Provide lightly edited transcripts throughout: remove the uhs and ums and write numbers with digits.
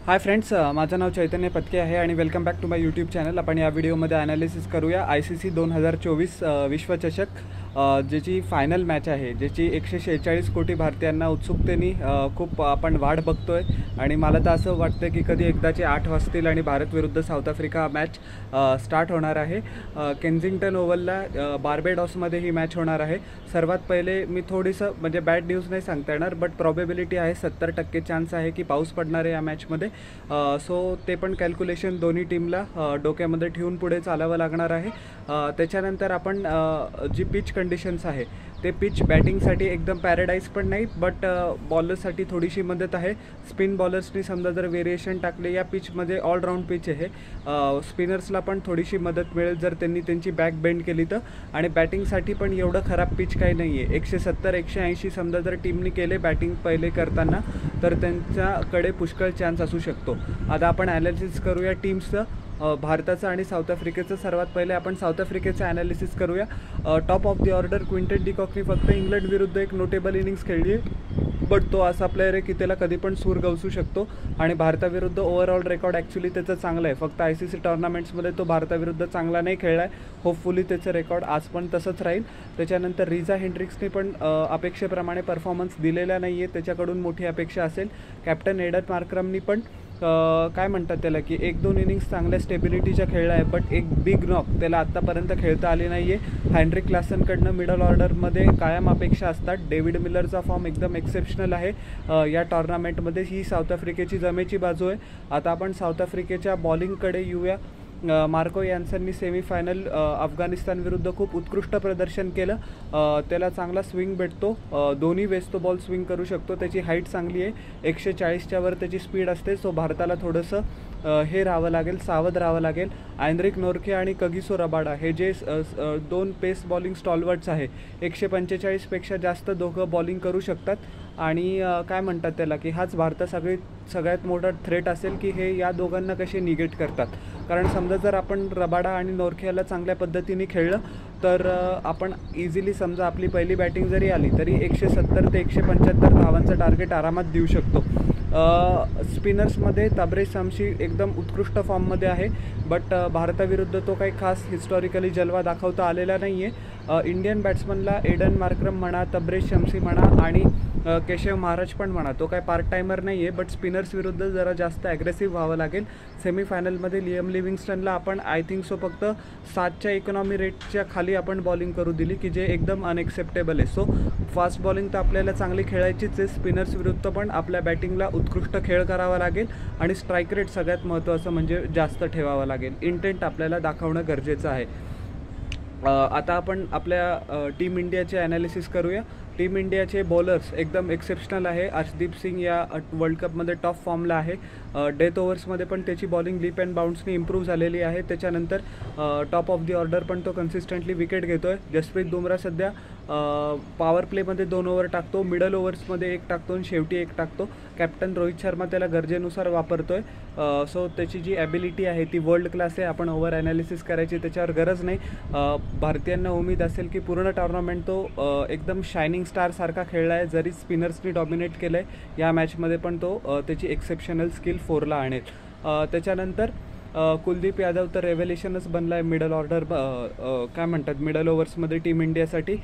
Hi friends, माझं नाव चैतन्य पत्के आहे आणि welcome back to my YouTube channel. आपण या व्हिडिओमध्ये ॲनालिसिस करूया ICC 2024 विश्वचषक, ज्याची फायनल मॅच आहे, ज्याची 146 कोटी भारतीयांना उत्सुकतेने खूप आपण वाट बघतोय आणि मला तर असं वाटतं की कधी एकदाचे 8 वाजतील आणि भारत विरुद्ध साऊथ आफ्रिका मॅच स्टार्ट होणार आहे। केन्झिंग्टन ओव्हलला बार्बेडॉसमध्ये ही मॅच होणार आहे। सर्वात पहिले मी थोडीसं म्हणजे बॅड न्यूज नाही सांगता येणार, बट प्रॉबेबिलिटी आहे 70% चान्स आहे की पाऊस पडणार आहे या मॅचमध्ये। सो ते पण कॅल्क्युलेशन दोन्ही टीमला डोक्यामध्ये ठेवून पुढे चालावं लागणार आहे। त्याच्यानंतर आपण जी पिच कंडिशन्स आहे ते पिच बॅटिंगसाठी एकदम पॅराडाईज पण नाही, बट बॉलर्ससाठी थोडीशी मदत आहे। स्पिन बॉलर्सनी समजा जर व्हेरिएशन टाकले या पिचमध्ये, ऑलराऊंड पिच आहे, स्पिनर्सला पण थोडीशी मदत मिळेल जर त्यांनी त्यांची बॅक बेंड केली तर। आणि बॅटिंगसाठी पण एवढं खराब पिच काही नाही आहे। 170 180 समजा जर टीमनी केले बॅटिंग पहिले करताना तर त्यांच्याकडे पुष्कळ चान्स असू शकतो। आता आपण ॲनालिसिस करूया टीम्सचं, भारताचं आणि साऊथ आफ्रिकेचं। सर्वात पहिले आपण साऊथ आफ्रिकेचं ॲनालिसिस करूया। Top of the order Quinton de Cockney फक्त इंग्लंड विरुद्ध एक नोटेबल इनिंग्स खेळली आहे, बट तो असा प्लेयर आहे की त्याला कधी पण सूर गवसू शकतो आणि भारताविरुद्ध ओव्हरऑल रेकॉर्ड ॲक्च्युली त्याचं चांगलं आहे। फक्त ICC टुर्नामेंट्समध्ये तो भारताविरुद्ध चांगला नाही खेळला आहे। होपफुली त्याचं रेकॉर्ड आज पण तसंच राहील। त्याच्यानंतर रिझा हेंड्रिक्सने पण अपेक्षेप्रमाणे परफॉर्मन्स दिलेला नाही आहे, त्याच्याकडून मोठी अपेक्षा असेल। कॅप्टन एडन मार्क्रमनी पण काय म्हणतात त्याला की 1-2 इनिंग्स चांगल्या स्टेबिलिटीच्या खेळला आहे, बट एक बिग नॉक त्याला आत्तापर्यंत खेळता आली नाही आहे। हेनरिक क्लासनकडनं मिडल ऑर्डरमध्ये कायम अपेक्षा असतात। डेव्हिड मिलरचा फॉर्म एकदम एक्सेप्शनल आहे या टॉर्नामेंटमध्ये। ही साऊथ आफ्रिकेची जमेची बाजू आहे। आता आपण साऊथ आफ्रिकेच्या बॉलिंगकडे येऊया। मार्को यान्सननी सेमीफायनल अफगाणिस्तान विरुद्ध खूप उत्कृष्ट प्रदर्शन केलं। त्याला चांगला स्विंग भेटतो, दोन्ही वेळेस तो बॉल स्विंग करू शकतो। त्याची हाईट चांगली आहे, 140च्या वर त्याची स्पीड असते। सो भारताला थोडंसं हे राहावं लागेल, सावध राहावं लागेल। आयनरिक नोर्खे आणि कगिसो रबाडा हे जे दोन पेस बॉलिंग स्टॉलवर्ट्स आहे, 145पेक्षा जास्त दोघं बॉलिंग करू शकतात आणि काय म्हणतात त्याला की हाच सगळ्यात मोठा थ्रेट असेल की हे या दोघांना कसे निगेट करतात। कारण समजा जर आपण रबाडा आणि नोर्खेला चांगल्या पद्धतीने खेळलं तर आपण इझिली समजा आपली पहिली बॅटिंग जरी आली तरी 170 ते 175 धावांचं टार्गेट आरामात देऊ शकतो। स्पिनर्समध्ये ताब्रेज शमशी एकदम उत्कृष्ट फॉर्ममध्ये आहे, बट भारताविरुद्ध तो काही खास हिस्टॉरिकली जलवा दाखवता आलेला नाही आहे। इंडियन बॅट्समनला एडन मार्क्रम म्हणा, ताब्रेज शमशी म्हणा आणि केशव महाराज पण म्हणा, तो काय पार्ट टायमर नाही आहे, बट स्पिनर्स विरुद्ध जरा जास्त ॲग्रेसिव्ह व्हावं लागेल। सेमीफायनलमध्ये लियम लिव्हिंगस्टनला आपण आय थिंक सो फक्त 7च्या इकॉनॉमी रेटच्या खाली आपण बॉलिंग करू दिली, की जे एकदम अनएक्सेप्टेबल आहे। सो फास्ट बॉलिंग तर आपल्याला चांगली खेळायचीच आहे, स्पिनर्स विरुद्ध पण आपल्या बॅटिंगला उत्कृष्ट खेळ करावा लागेल आणि स्ट्राईक रेट सगळ्यात महत्त्वाचं म्हणजे जास्त ठेवावा लागेल। इंटेंट आपल्याला दाखवणं गरजेचं आहे। आता आपण आपल्या टीम इंडियाचे ॲनालिसिस करूया। टीम इंडियाचे बॉलर्स एकदम एक्सेप्शनल आहे। अर्शदीप सिंग या वर्ल्ड कपमध्ये टॉप फॉर्मला आहे। डेथ ओव्हर्समध्ये पण त्याची बॉलिंग लीप अँड बाउन्सनी इम्प्रूव्ह झालेली आहे। त्याच्यानंतर टॉप ऑफ द ऑर्डर पण तो कन्सिस्टंटली विकेट घेतो आहे। जसप्रीत बुमराह सध्या पॉवर प्लेमध्ये 2 ओव्हर टाकतो, मिडल ओव्हर्समध्ये 1 टाकतो आणि शेवटी 1 टाकतो। कॅप्टन रोहित शर्मा त्याला गरजेनुसार वापरतो आहे। सो त्याची जी ॲबिलिटी आहे ती वर्ल्ड क्लास आहे, आपण ओव्हर ॲनालिसिस करायची त्याच्यावर गरज नाही। भारतीयांना उमेद असेल की पूर्ण टुर्नामेंट तो एकदम शायनिंग स्टारसारखा खेळला आहे, जरी स्पिनर्सनी डॉमिनेट केलं आहे या मॅचमध्ये पण तो त्याची एक्सेप्शनल स्किल 4ला आणेल। त्याच्यानंतर कुलदीप यादव तर रेव्हेलेशनच बनला आहे मिडल ऑर्डर, काय म्हणतात मिडल ओव्हर्समध्ये टीम इंडियासाठी।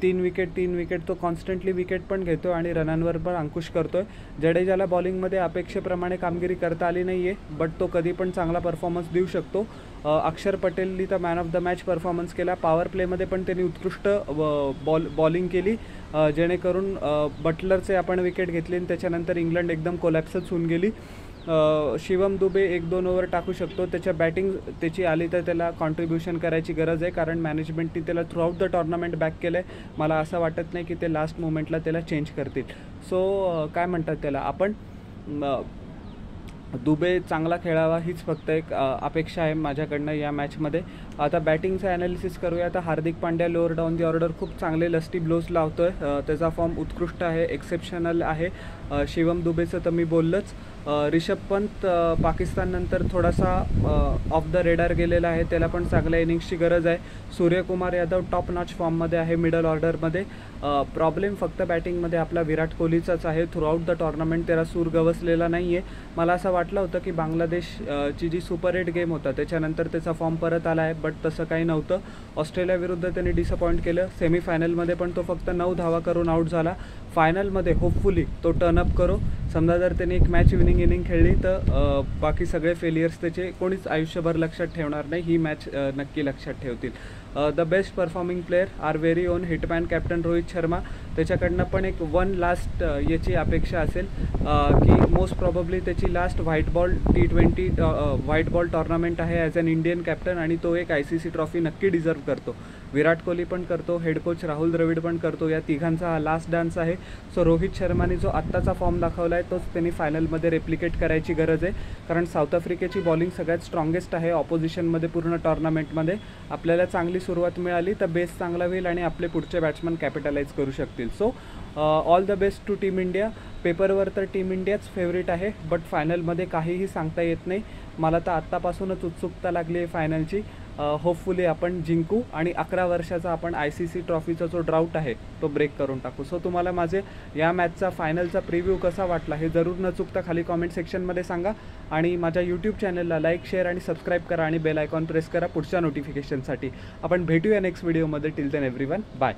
3 विकेट तो कॉन्स्टंटली विकेट पण घेतो आणि रनांवर पण अंकुश करतो आहे। जडेजाला बॉलिंगमध्ये अपेक्षेप्रमाणे कामगिरी करता आली नाही आहे, बट तो कधी पण चांगला परफॉर्मन्स देऊ शकतो। अक्षर पटेलनी तर man of the match performance केला। पॉवर प्लेमध्ये पण त्यांनी उत्कृष्ट बॉलिंग केली, जेणेकरून बटलरचे आपण विकेट घेतली आणि त्याच्यानंतर इंग्लंड एकदम कोलॅप्सच होऊन गेली। शिवम दुबे 1-2 ओव्हर टाकू शकतो, त्याच्या बॅटिंग त्याची आली तर त्याला कॉन्ट्रीब्युशन करायची गरज आहे, कारण मॅनेजमेंटनी त्याला थ्रूआउट द टुर्नामेंट बॅक केलं आहे। मला असं वाटत नाही की ते लास्ट मोमेंटला त्याला चेंज करतील। सो काय म्हणतात त्याला आपण दुबे चांगला खेळावा हीच फक्त एक अपेक्षा आहे माझ्याकडनं या मॅचमध्ये। आता बॅटिंगचं ॲनालिसिस करूया। आता Hardik Pandya lower down the order खूप चांगले लस्टी ब्लोज लावतो आहे, त्याचा फॉर्म उत्कृष्ट आहे, एक्सेप्शनल आहे। शिवम दुबेचं तर मी बोललंच। रिषभ पंत पाकिस्ताननंतर थोडासा ऑफ द रेडार गेलेला आहे, त्याला पण चांगल्या इनिंग्सची गरज आहे। सूर्यकुमार यादव टॉप नॉच फॉर्ममध्ये आहे मिडल ऑर्डरमध्ये। प्रॉब्लेम फक्त बॅटिंगमध्ये आपला विराट कोहलीचाच आहे, थ्रूआउट द टुर्नामेंट त्याला सूर गवसलेला नाही आहे। मला असं वाटलं होतं की बांगलादेशची जी सुपर 8 गेम होता त्याच्यानंतर त्याचा फॉर्म परत आला आहे, बट तसं काही नव्हतं. ऑस्ट्रेलियाविरुद्ध त्यांनी डिसअपॉइंट केलं. सेमीफायनलमध्ये पण तो फक्त 9 धावा करून आऊट झाला. फायनलमध्ये होपफुली तो टर्नअप करो. समजा जर त्यांनी एक मॅच विनिंग इनिंग खेळली तर बाकी सगळे फेलियर्स त्याचे कोणीच आयुष्यभर लक्षात ठेवणार नाही. ही मॅच नक्की लक्षात ठेवतील. The best performing player are very own hitman captain Rohit Sharma. त्याच्याकडनं पण एक वन लास्ट याची अपेक्षा असेल की मोस्ट प्रॉबब्ली त्याची last white ball T20 white ball tournament आहे ॲज अन इंडियन कॅप्टन आणि तो एक ICC ट्रॉफी नक्की डिझर्व करतो. विराट कोहली पण करतो, हेड कोच राहुल द्रविड पण करतो. या तिघांचा हा लास्ट डान्स आहे. सो रोहित शर्माने जो आत्ताचा फॉर्म दाखवला आहे तोच त्यांनी फायनलमध्ये रेप्लिकेट करायची गरज आहे, कारण साऊथ आफ्रिकेची बॉलिंग सगळ्यात स्ट्रॉंगेस्ट आहे ऑपोजिशनमध्ये. पूर्ण टॉर्नामेंटमध्ये आपल्याला चांगली सुरुवात मिळाली तर बेस चांगला होईल आणि आपले पुढचे बॅट्समन कॅपिटलाइज करू शकतील. So all the best to team India. पेपरवर तर टीम इंडियाच फेवरेट आहे, बट फायनलमध्ये काहीही सांगता येत नाही. मला तर आत्तापासूनच उत्सुकता लागली आहे फायनलची. होपफुली आपण जिंकू आणि 11 वर्षाचा आपण ICC ट्रॉफीचा जो ड्राऊट आहे तो ब्रेक करून टाकू. सो तुम्हाला माझे या मॅचचा फायनलचा प्रिव्ह्यू कसा वाटला हे जरूर न चुकता खाली कॉमेंट सेक्शनमध्ये सांगा. आणि माझ्या यूट्यूब चॅनलला लाईक, शेअर आणि सबस्क्राईब करा आणि बेल आयकॉन प्रेस करा पुढच्या नोटिफिकेशनसाठी. आपण भेटूया नेक्स्ट व्हिडिओमध्ये. Till then everyone, bye.